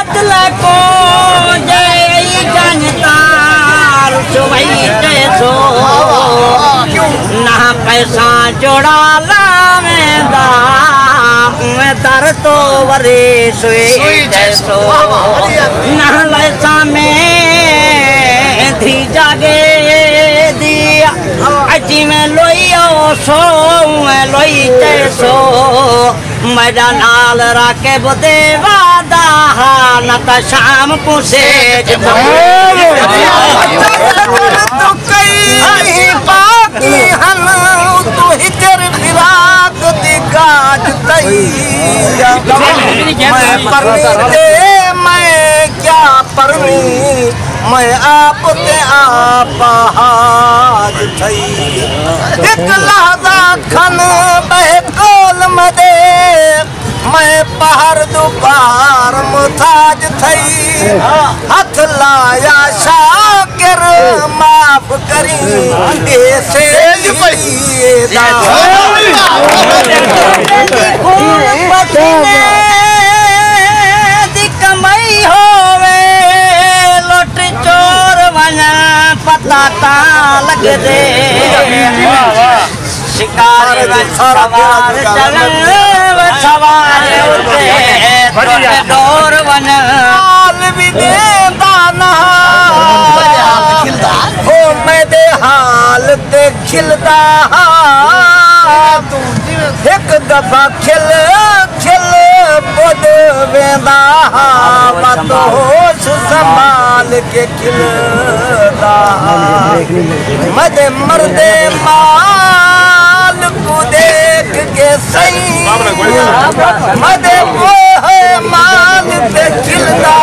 को जय जानता रुचवाई कैसो ना पैसा जोड़ा लावेंदा मैं दर तो वरे सोए कैसो ना लैसा में धी जागे दिया अजी में लोइयो सो मैं लोई कैसो मेरा नाल राके बुदे वादा न त शाम पुसे तो कई बाकी हल तू ही तेरे फिराक दी काज तई मैं परनी दे मैं क्या परनी मैं आप ते आप हाज थई एक लहदा खन बहकोल मदे मैं पहर दोपहर मुताज थई हाथ लाया शाकिर माफ करी ऐसे दी कमाई होवे लुट चोर वना पता ता लग दे शिकार सवार चलन सवार उठे डोर वन हाल भी देंदा ना हो मैं दे हाल ते खिलदा एक दफा खिल खिल बुद वेंदा मत होश संभाल के खिलदा मदे मर्दे माल को देख के सही मदे वो है माल ते खिलदा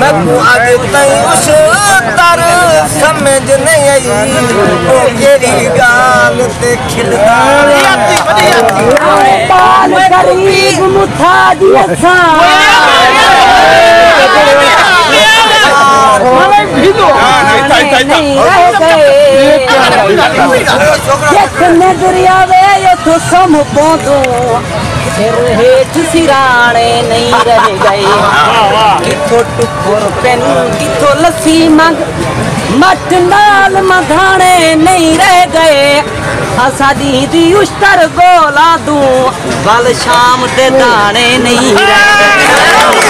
मैं को आगे तई उस तर समझ नहीं आई ओ केरी गाल ते खिलदा पाल गरीब मुथा दिया सा तो सम पौधो हेठ सिराने नहीं रह गए किथो टुकुर पेन किथो लस्सी मंग मट नाल मधाने नहीं रह गए असा दी उस्तर गोला दूं बल शाम दे दाने नहीं रह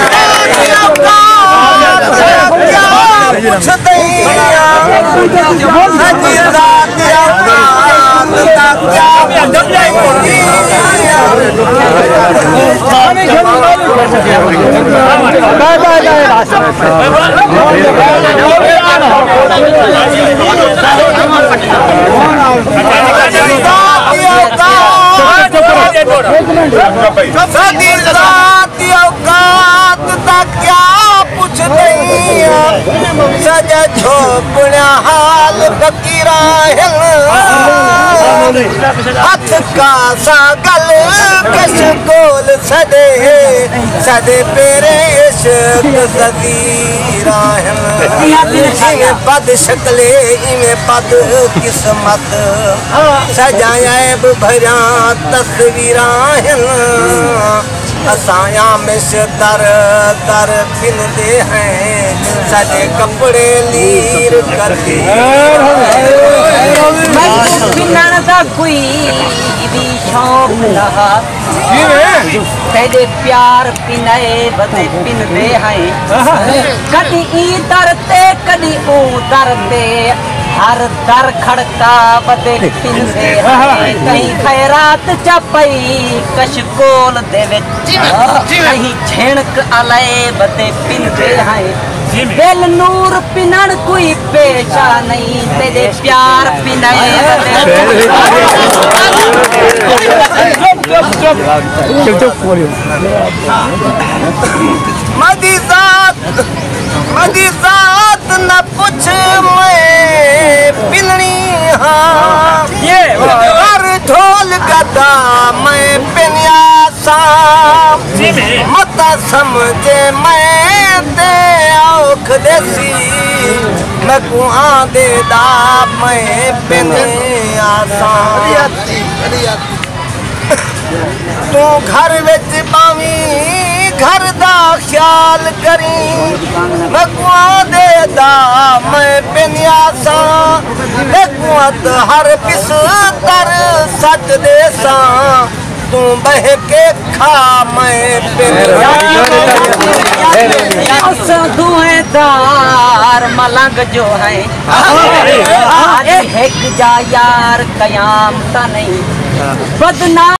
सजा झोपड़ा हाल फकीरा हाथ का सागल कश गोल सदे सदे पेरे इश्क सदीरा इमे बद शक्ले इमे बद किस्मत सजायब भरा तस्वीरा असाया में से दर दर पिनदे हैं सजे कपड़े लीर करके पिनन दा कोई भी शौक लहा तेरे प्यार पिनाए बदे पिनदे हैं कदी ई दरते कदी ओ दरते हर दर खड़का बदे पिनदे हैं कहीं खैरात चपई कशकोल दे विच कहीं झिणक अलाए बदे पिनदे हैं बेल नूर पिनन कोई पेशा नहीं तेरे प्यार पिनाए मदीजात न पूछ मैं पिलनी हाँ हर ढोल गदा मैं पिनिया सा मत समझे मैं ते औख देसी मैं कुआ दे दा मैं पिनिया सा तू घर विच पावी घर दा ख्याल करी मकुआ दे दा मैं पिन्यासा मकुआत हर बिस्तर सच दे सा तू बह के खा मैं धुएंदार मलंग जो है एक जा यार कयाम का नहीं बदनाम